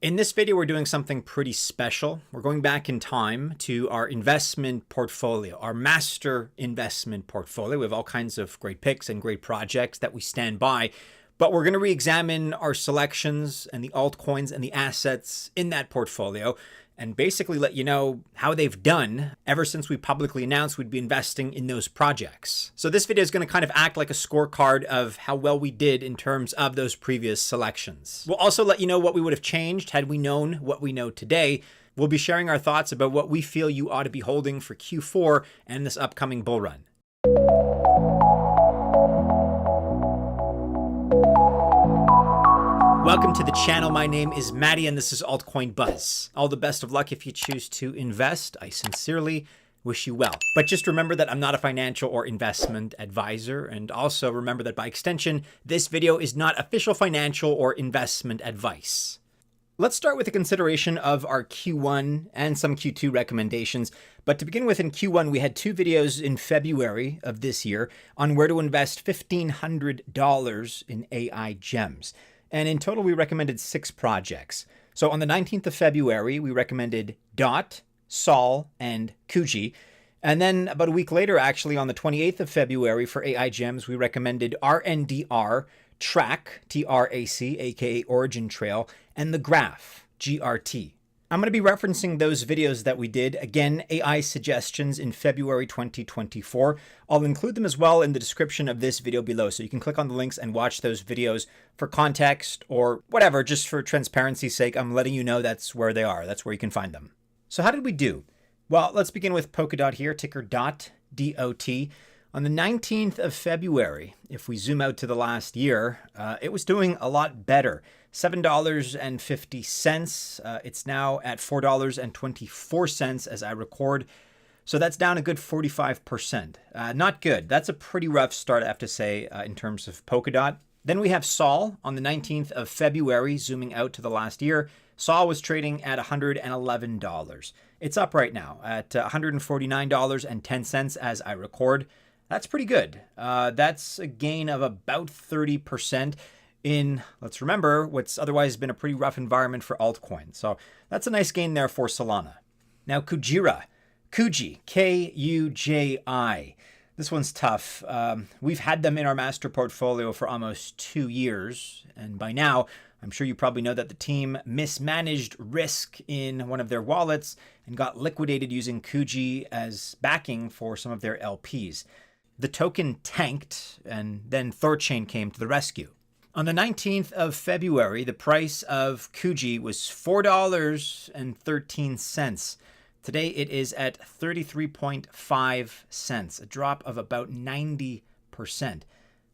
In this video, we're doing something pretty special. We're going back in time to our investment portfolio, our master investment portfolio. We have all kinds of great picks and great projects that we stand by, but we're going to re-examine our selections and the altcoins and the assets in that portfolio and basically let you know how they've done ever since we publicly announced we'd be investing in those projects. So this video is going to kind of act like a scorecard of how well we did in terms of those previous selections. We'll also let you know what we would have changed had we known what we know today. We'll be sharing our thoughts about what we feel you ought to be holding for Q4 and this upcoming bull run. Welcome to the channel. My name is Maddie and this is Altcoin Buzz. All the best of luck if you choose to invest. I sincerely wish you well. But just remember that I'm not a financial or investment advisor. And also remember that by extension, this video is not official financial or investment advice. Let's start with a consideration of our Q1 and some Q2 recommendations. But to begin with, in Q1, we had two videos in February of this year on where to invest $1,500 in AI gems. And in total, we recommended 6 projects. So on the 19th of February, we recommended DOT, Sol, and Kuji. And then about a week later, actually on the 28th of February for AI gems, we recommended RNDR, Track, TRAC, aka Origin Trail, and the Graph, GRT. I'm going to be referencing those videos that we did. Again, AI suggestions in February 2024. I'll include them as well in the description of this video below. So you can click on the links and watch those videos for context or whatever, just for transparency's sake. I'm letting you know that's where they are. That's where you can find them. So how did we do? Well, let's begin with Polkadot here, ticker DOT, D-O-T. On the 19th of February, if we zoom out to the last year, it was doing a lot better. $7.50. It's now at $4.24 as I record. So that's down a good 45%. Not good. That's a pretty rough start, I have to say, in terms of Polkadot. Then we have Sol on the 19th of February, zooming out to the last year. Sol was trading at $111. It's up right now at $149.10 as I record. That's pretty good. That's a gain of about 30% in, let's remember, what's otherwise been a pretty rough environment for altcoins. So that's a nice gain there for Solana. Now Kuji, K-U-J-I. This one's tough. We've had them in our master portfolio for almost 2 years. And by now, I'm sure you probably know that the team mismanaged risk in one of their wallets and got liquidated using Kuji as backing for some of their LPs. The token tanked, and then Thorchain came to the rescue. On the 19th of February, the price of Kuji was $4.13. Today, it is at 33.5 cents, a drop of about 90%.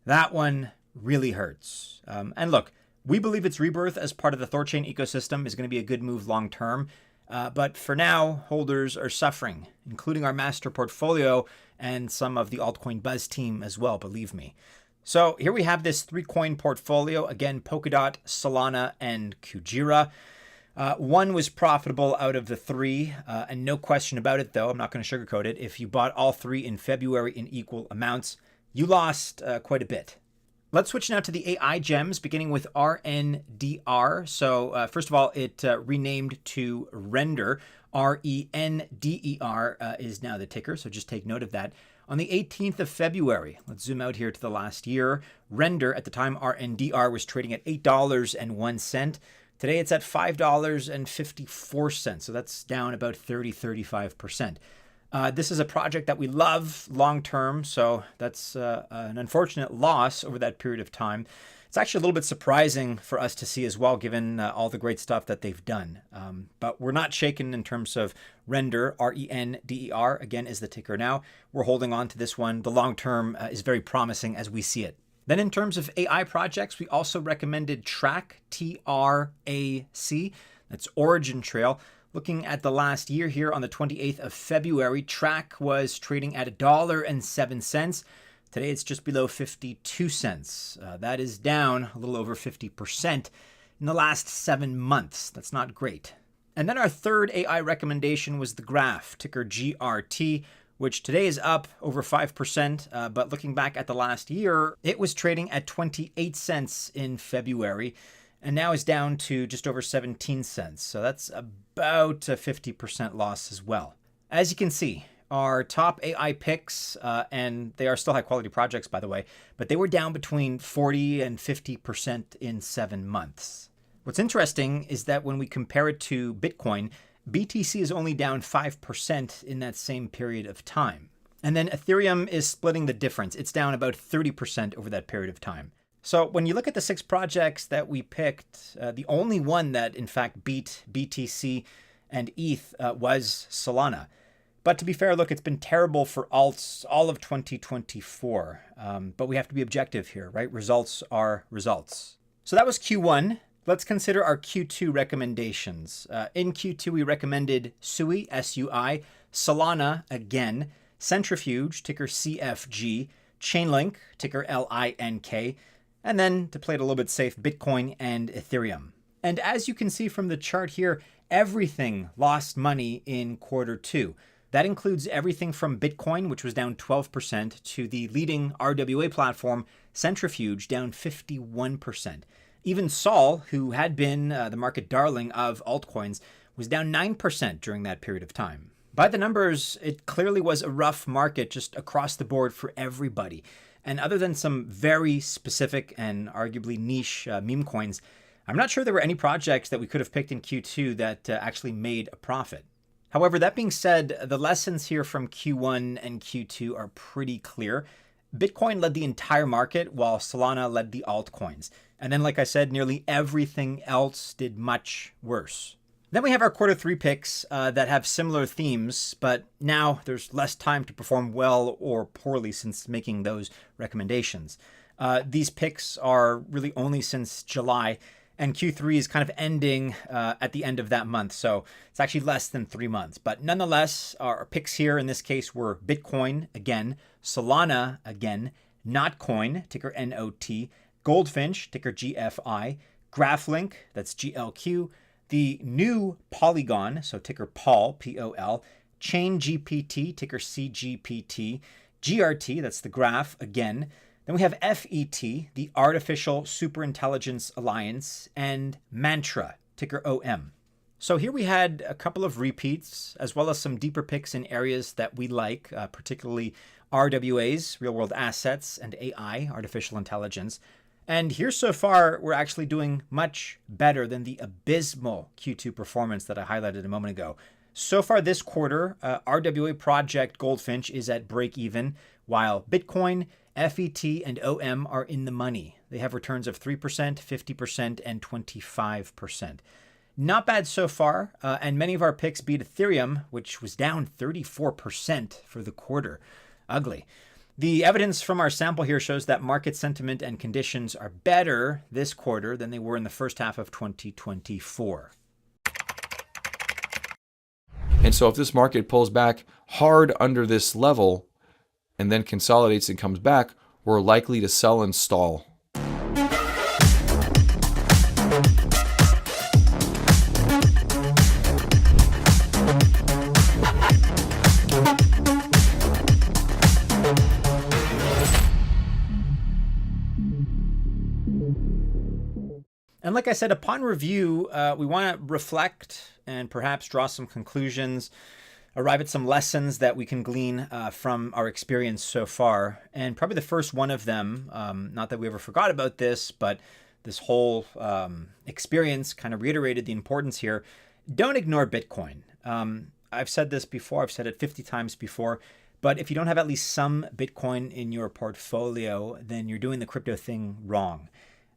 That one really hurts. And look, we believe its rebirth as part of the Thorchain ecosystem is going to be a good move long term. But for now, holders are suffering, including our master portfolio and some of the Altcoin Buzz team as well, believe me. So here we have this 3-coin portfolio. Again, Polkadot, Solana, and Kujira. One was profitable out of the 3, and no question about it, though. I'm not going to sugarcoat it. If you bought all 3 in February in equal amounts, you lost quite a bit. Let's switch now to the AI gems, beginning with RNDR. So first of all, it renamed to Render. R-E-N-D-E-R is now the ticker, so just take note of that. On the 18th of February, let's zoom out here to the last year. Render, at the time RNDR was trading at $8.01. Today it's at $5.54, so that's down about 35%. This is a project that we love long-term, so that's an unfortunate loss over that period of time. It's actually a little bit surprising for us to see as well, given all the great stuff that they've done. But we're not shaken in terms of Render, R-E-N-D-E-R, again, is the ticker now. We're holding on to this one. The long-term is very promising as we see it. Then in terms of AI projects, we also recommended Track, T-R-A-C. That's Origin Trail. Looking at the last year here on the 28th of February, Track was trading at $1.07. Today it's just below 52 cents. That is down a little over 50% in the last 7 months. That's not great. And then our third AI recommendation was the Graph, ticker GRT, which today is up over 5%. But looking back at the last year, it was trading at 28 cents in February. and now is down to just over 17 cents. So that's about a 50% loss as well. As you can see, our top AI picks, and they are still high quality projects, by the way, but they were down between 40 and 50% in 7 months. What's interesting is that when we compare it to Bitcoin, BTC is only down 5% in that same period of time. And then Ethereum is splitting the difference. It's down about 30% over that period of time. So when you look at the 6 projects that we picked, the only one that in fact beat BTC and ETH was Solana. But to be fair, look, it's been terrible for alts all of 2024. But we have to be objective here, right? Results are results. So that was Q1. Let's consider our Q2 recommendations. In Q2, we recommended SUI, S-U-I, Solana again, Centrifuge, ticker CFG, Chainlink, ticker LINK, and then, to play it a little bit safe, Bitcoin and Ethereum. And as you can see from the chart here, everything lost money in Q2. That includes everything from Bitcoin, which was down 12%, to the leading RWA platform, Centrifuge, down 51%. Even Sol, who had been the market darling of altcoins, was down 9% during that period of time. By the numbers, it clearly was a rough market just across the board for everybody. And other than some very specific and arguably niche meme coins, I'm not sure there were any projects that we could have picked in Q2 that actually made a profit. However, that being said, the lessons here from Q1 and Q2 are pretty clear. Bitcoin led the entire market while Solana led the altcoins. And then, like I said, nearly everything else did much worse. Then we have our Q3 picks that have similar themes, but now there's less time to perform well or poorly since making those recommendations. These picks are really only since July, and Q3 is kind of ending at the end of that month. So it's actually less than 3 months. But nonetheless, our picks here in this case were Bitcoin again, Solana again, Notcoin, ticker NOT, Goldfinch, ticker GFI, GraphLink, that's GLQ, the new Polygon, so ticker POL, POL, ChainGPT, ticker CGPT, GRT, that's the graph again. Then we have FET, the Artificial Superintelligence Alliance, and Mantra, ticker OM. So here we had a couple of repeats, as well as some deeper picks in areas that we like, particularly RWAs, real-world assets, and AI, artificial intelligence. And here so far, we're actually doing much better than the abysmal Q2 performance that I highlighted a moment ago. So far this quarter, RWA project Goldfinch is at break even, while Bitcoin, FET, and OM are in the money. They have returns of 3%, 50%, and 25%. Not bad so far, and many of our picks beat Ethereum, which was down 34% for the quarter. Ugly. The evidence from our sample here shows that market sentiment and conditions are better this quarter than they were in the first half of 2024. And so if this market pulls back hard under this level and then consolidates and comes back, we're likely to sell and stall. And like I said, upon review, we want to reflect and perhaps draw some conclusions, arrive at some lessons that we can glean from our experience so far. And probably the first one of them, not that we ever forgot about this, but this whole experience kind of reiterated the importance here. Don't ignore Bitcoin. I've said this before. I've said it 50 times before. But if you don't have at least some Bitcoin in your portfolio, then you're doing the crypto thing wrong.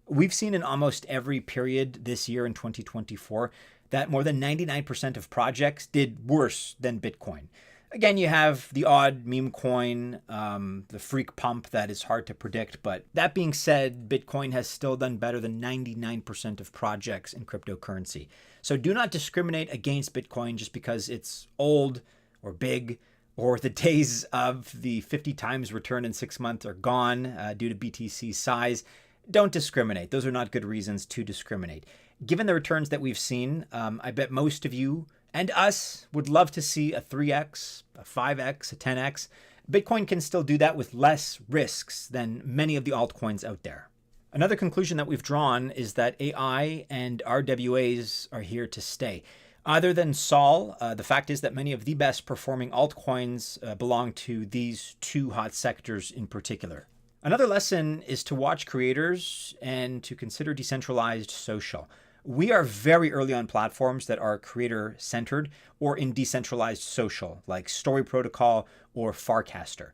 We've seen in almost every period this year in 2024 that more than 99% of projects did worse than Bitcoin. Again, you have the odd meme coin, the freak pump that is hard to predict. But that being said, Bitcoin has still done better than 99% of projects in cryptocurrency. So do not discriminate against Bitcoin just because it's old or big, or the days of the 50 times return in 6 months are gone due to BTC's size. Don't discriminate. Those are not good reasons to discriminate. Given the returns that we've seen, I bet most of you and us would love to see a 3x, a 5x, a 10x. Bitcoin can still do that with less risks than many of the altcoins out there. Another conclusion that we've drawn is that AI and RWAs are here to stay. Other than Sol, the fact is that many of the best performing altcoins belong to these two hot sectors in particular. Another lesson is to watch creators and to consider decentralized social. We are very early on platforms that are creator-centered or in decentralized social, like Story Protocol or Farcaster.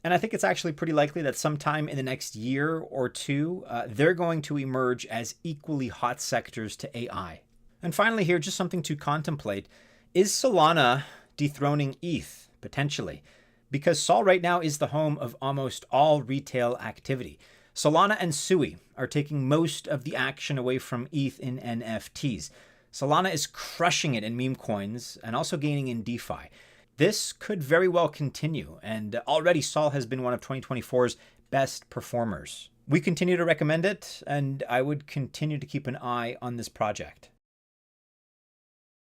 And I think it's actually pretty likely that sometime in the next year or two, they're going to emerge as equally hot sectors to AI. And finally here, just something to contemplate. Is Solana dethroning ETH, potentially? Because Sol right now is the home of almost all retail activity. Solana and Sui are taking most of the action away from ETH in NFTs. Solana is crushing it in meme coins and also gaining in DeFi. This could very well continue, and already Sol has been one of 2024's best performers. We continue to recommend it, and I would continue to keep an eye on this project.